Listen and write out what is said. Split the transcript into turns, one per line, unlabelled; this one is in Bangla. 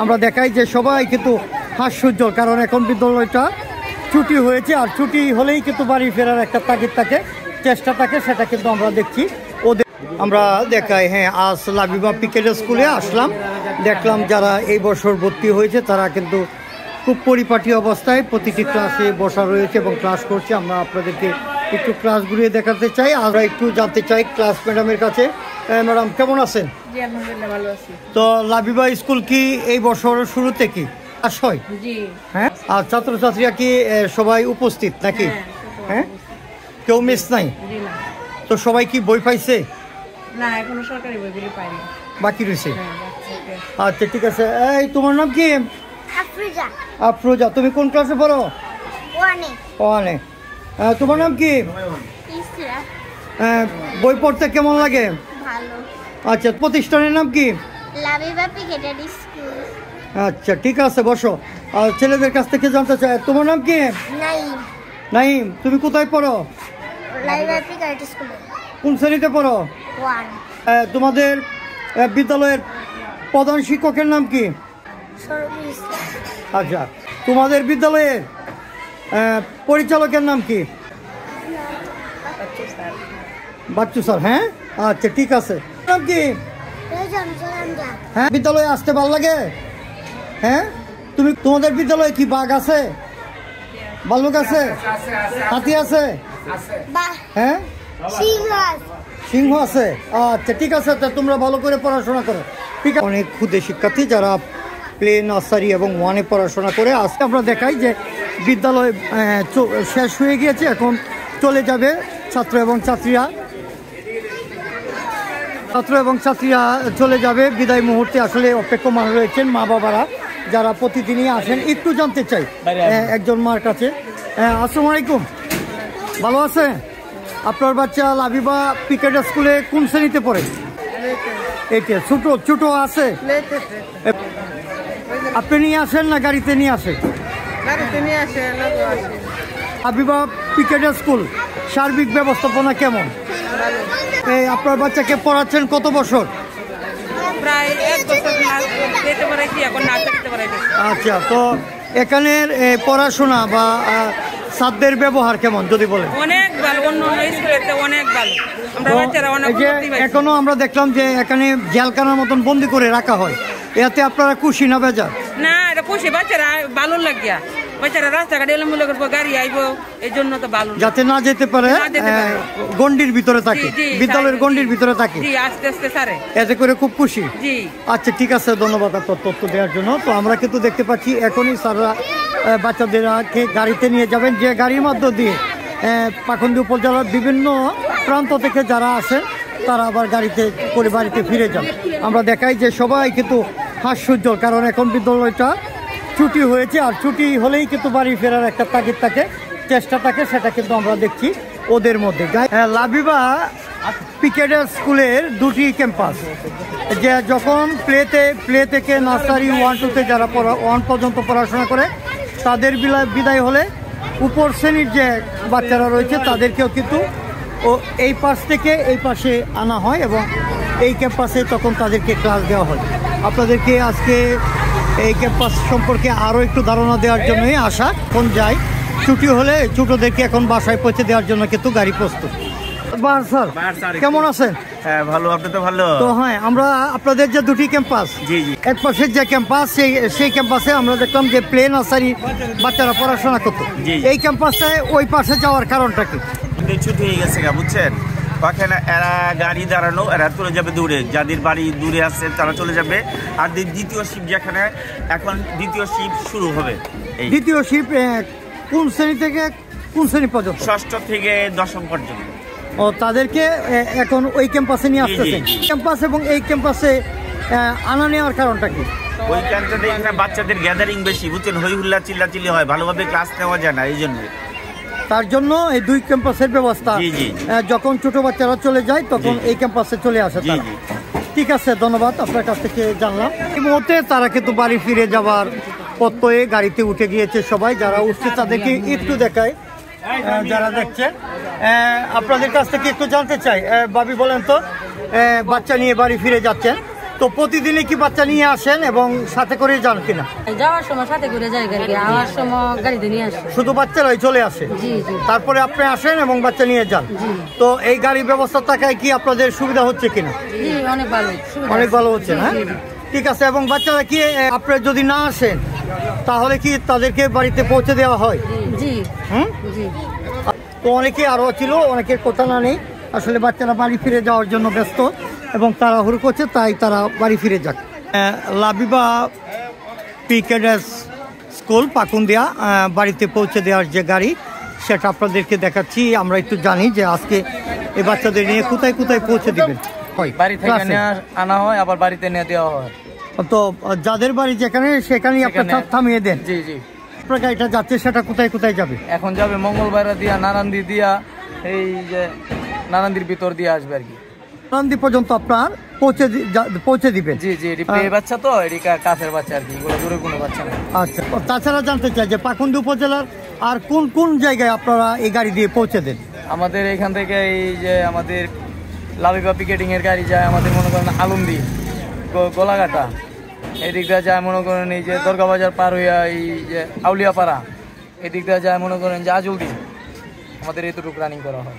আমরা দেখাই যে সবাই কিন্তু হাস্যোজ্জ্বল, কারণ এখন বিদ্যালয়টা ছুটি হয়েছে, আর ছুটি হলেই কিন্তু বাড়ি ফেরার একটা তাগিদ থাকে, চেষ্টা থাকে, সেটা কিন্তু আমরা দেখছি ওদের। আমরা দেখাই, হ্যাঁ, আজ লাবিবা পিকেট স্কুলে আসলাম, দেখলাম যারা এই বছর ভর্তি হয়েছে তারা কিন্তু খুব পরিপাটি অবস্থায় প্রতিটি ক্লাসে বসা রয়েছে এবং ক্লাস করছে। আমরা আপনাদেরকে একটু ক্লাস ঘুরিয়ে দেখাতে চাই। আমরা একটু জানতে চাই ক্লাস ম্যাডামের কাছে। ম্যাডাম কেমন আছেন?
জি আলহামদুলিল্লাহ ভালো আছি।
তো লাবিবা স্কুল কি এই বছরের শুরুতে কি ক্লাস হয়?
জি।
হ্যাঁ, আর ছাত্রছাত্রীরা কি সবাই উপস্থিত নাকি? হ্যাঁ, কেউ মিস নাই? তো সবাই কি বই পাইছে?
না, এখনো সরকারি বইগুলি পাইনি,
বাকি রয়েছে। আচ্ছা ঠিক আছে। এই তোমার নাম কি?
আফরোজা।
আফরোজা, তুমি কোন ক্লাসে পড়ো?
ওয়ানে।
ওয়ানে। তোমার নাম কি?
ইসরা।
বই পড়তে কেমন লাগে?
ভালো।
আচ্ছা, প্রতিষ্ঠানের নাম কি?
লাবিবা পিকেট স্কুল।
আচ্ছা ঠিক আছে, বসো। আর ছেলেদের কাছ থেকে জানতে চাই, তোমার নাম কি?
নাইম।
নাইম, তুমি কোথায় পড়ো?
লাবিবা পিকেট স্কুলে।
কোন শ্রেণীতে পড়ো?
ওয়ান।
তোমাদের বিদ্যালয়ের প্রধান শিক্ষকের নাম কি?
সরবিস।
আচ্ছা, তোমাদের বিদ্যালয়ের পরিচালকের নাম কি? বাচ্চু স্যার। হ্যাঁ, আচ্ছা ঠিক আছে। নাম কি? হ্যাঁ, বিদ্যালয়ে আসতে ভালো লাগে? হ্যাঁ, তোমাদের বিদ্যালয়ে কি বাঘ আছে, ভাল্লুক আছে, হাতি আছে? হ্যাঁ, সিংহ আছে। আচ্ছা ঠিক আছে, তোমরা ভালো করে পড়াশোনা করো। ঠিক আছে। অনেক ক্ষুদে শিক্ষার্থী যারা প্লে, নার্সারি এবং ওয়ানে পড়াশোনা করে আজকে আমরা দেখাই যে বিদ্যালয় শেষ হয়ে গিয়েছে, এখন চলে যাবে ছাত্র এবং ছাত্রীরা চলে যাবে বিদায় মুহূর্তে। আসলে অপেক্ষমান রয়েছেন মা বাবারা যারা প্রতিদিনই আসেন। একটু জানতে চাই একজন মার কাছে। আসসালামু আলাইকুম, ভালো আছে? আপনার বাচ্চা লাবিবা পিকেট স্কুলে কোন শ্রেণীতে পড়ে? এইটা ছোট আছে? আপনি নিয়ে আসেন না গাড়িতে নিয়ে আসে? লাবিবা পিকেট স্কুল সার্বিক ব্যবস্থাপনা কেমন? এই আপনার বাচ্চাকে পড়াচ্ছেন কত বছর?
প্রায় 1 বছর পেতে পারাইছি, এখন না পেতে পারাইছি।
আচ্ছা, তো এখানের পড়াশোনা বা ছাত্রদের ব্যবহার কেমন যদি বলেন?
অনেক ভালো, অন্য স্কুলেতে অনেক ভালো। আমরা বাচ্চারা অনেক উন্নতি পাইছি।
এখনো আমরা দেখলাম যে এখানে জেলখানার মতন বন্দি করে রাখা হয়, এতে আপনারা খুশি না বেজার?
না, এটা খুশি, বাচ্চারা ভালো লাগিয়া। বাচ্চারা রাস্তাঘাটে এলে মূল্য করবো, গাড়ি আইবো, এই জন্য তো ভালো, যাতে
না যেতে পারে, গন্ডির ভিতরে থাকে, বিদ্যালয়ের গন্ডির ভিতরে থাকে।
জি, আস্তে আস্তে স্যারে,
এতে করে খুব খুশি।
জি।
আচ্ছা ঠিক আছে, ধন্যবাদ আপনার তথ্য দেওয়ার জন্য। তো আমরা কিন্তু দেখতে পাচ্ছি এখনই স্যাররা বাচ্চাদেরকে গাড়িতে নিয়ে যাবেন, যে গাড়ির মধ্য দিয়ে পাখন্দি উপজেলার বিভিন্ন প্রান্ত থেকে যারা আসেন তারা আবার গাড়িতে করে বাড়িতে ফিরে যান। আমরা দেখাই যে সবাই কিন্তু হাস্যোজ্জ্বল, কারণ এখন বিদ্যালয়টা ছুটি হয়েছে, আর ছুটি হলেই কিন্তু বাড়ি ফেরার একটা তাগিদ থাকে, চেষ্টা থাকে, সেটা কিন্তু আমরা দেখছি ওদের মধ্যে। লাবিবা পিকেট স্কুলের 2টি ক্যাম্পাস, যে যখন প্লে থেকে নার্সারি 1, 2-তে যারা 1 পর্যন্ত পড়াশোনা করে তাদের বিদায় হলে উপর শ্রেণীর যে বাচ্চারা রয়েছে তাদেরকেও কিন্তু এই পাশ থেকে এই পাশে আনা হয় এবং এই ক্যাম্পাসে তখন তাদেরকে ক্লাস দেওয়া হয়। আপনাদেরকে আজকে এই ক্যাম্পাস সম্পর্কে আরও একটু ধারণা দেওয়ার জন্যই আসা। কোন যায় ছুটি হলে ছোটদেরকে এখন বাসায় পৌঁছে দেওয়ার জন্য কিন্তু গাড়ি প্রস্তুত। স্যার কেমন আছেন?
হ্যাঁ ভালো, আপনি তো ভালো।
তো হ্যাঁ, আমরা আপনাদের যে 2টি ক্যাম্পাস, এক পাশের যে ক্যাম্পাস সেই ক্যাম্পাসে আমরা দেখলাম যে প্লে, নার্সারি বাচ্চারা পড়াশোনা করতো। এই ক্যাম্পাসে ওই পাশে যাওয়ার কারণটা কি?
ছুটি হয়ে গেছে, বুঝছেন? ওখানে এরা গাড়ি দাঁড়ানো, এরা চলে যাবে দূরে, যাদের বাড়ি দূরে আছে তারা চলে যাবে। আর দ্বিতীয় শিফট যেখানে এখন দ্বিতীয় শিফট শুরু হবে।
দ্বিতীয় শিফট কোন শ্রেণী থেকে কোন শ্রেণী পর্যন্ত?
6ষ্ঠ থেকে 10ম পর্যন্ত।
ও, তাদেরকে এখন ওই ক্যাম্পাসে নিয়ে আসতেছেন। ক্যাম্পাস এবং এই ক্যাম্পাসে আনা নেওয়ার কারণটা কি?
ওই ক্যাম্পাসে এখানে বাচ্চাদের গ্যাদারিং বেশি, বুঝছেন? হই হুল্লা চিল্লাচিল্লি হয়, ভালোভাবে ক্লাস নেওয়া যায় না, এই জন্য
তার জন্য এই 2 ক্যাম্পাসের ব্যবস্থা। যখন ছোট বাচ্চারা চলে যায় তখন এই ক্যাম্পাসে চলে আসে। ঠিক আছে, ধন্যবাদ, আপনার কাছ থেকে জানলাম। এই মুহূর্তে তারা কিন্তু বাড়ি ফিরে যাওয়ার পথে গাড়িতে উঠে গিয়েছে সবাই। যারা উঠছে তাদেরকে একটু দেখায়, যারা দেখছেন আপনাদের কাছ থেকে একটু জানতে চাই। ভাবি বলেন তো, বাচ্চা নিয়ে বাড়ি ফিরে যাচ্ছেন, তো প্রতিদিনই কি বাচ্চা নিয়ে আসেন এবং সাথে করে যান কিনা?
যাওয়ার সময় সাথে করে যাই গাড়ি, আসার সময় গাড়িতে নিয়ে আসে।
শুধু বাচ্চারাই চলে আসে?
জি জি।
তারপরে আপনি আসেন এবং বাচ্চা নিয়ে যান। তো এই গাড়ি ব্যবস্থা থাকায় কি আপনাদের সুবিধা হচ্ছে কিনা?
জি অনেক ভালো,
অনেক ভালো হচ্ছে। হ্যাঁ ঠিক আছে। এবং বাচ্চারা কি আপনি যদি না আসেন তাহলে কি তাদেরকে বাড়িতে পৌঁছে দেওয়া হয়?
জি জি।
তো অনেকে আরও ছিল, অনেকের কথা না নেই, আসলে বাচ্চারা বাড়ি ফিরে যাওয়ার জন্য ব্যস্ত এবং তাড়াহুড়ো করছে, তাই তারা বাড়ি ফিরে যাক। লাবিবা পিকেডাস স্কুল পাকুন্দিয়া বাড়িতে পৌঁছে দেওয়ার যে গাড়ি সেটা আপনাদেরকে দেখাচ্ছি। আমরা একটু জানি যে আজকে এই বাচ্চাদের নিয়ে কোথায় কোথায় পৌঁছে দিবেন।
বাড়ি থেকে নিয়ে আনা হয়, আবার বাড়িতে নিয়ে দেওয়া হয়।
তো যাদের বাড়ি যেখানে সেখানেই আপনার থামিয়ে দেন?
জি জি।
আপনার গাড়িটা যাচ্ছে সেটা কোথায় কোথায় যাবে?
এখন যাবে মঙ্গলবাইরা দিয়া, নারান্দি দিয়া, এই যে নারান্দির ভিতর দিয়ে আসবে আর কি।
নারান্দি পর্যন্ত আপনার পৌঁছে দিবেন?
জি জি। এটি প্লে বাচ্চা তো, এটি কাছের বাচ্চা আর কি, এগুলো দূরে কোনো বাচ্চা না।
আচ্ছা, তাছাড়া জানতে চাই যে পাকুন্দি উপজেলার আর কোন কোন জায়গায় আপনারা এই গাড়ি দিয়ে পৌঁছে দেন?
আমাদের এখান থেকে এই যে আমাদের লাবিবা পিকেটিং এর গাড়ি যায়, আমাদের মনে করেন আলমদি, গোলাঘাটা, এদিক দিয়ে যায় মনে করেন এই যে দরগাবাজার পার হইয়া এই যে আউলিয়াপাড়া, এদিক দিয়ে যায় মনে করেন যে আজলদি। আমাদের এতটুকু রানিং করা হয়।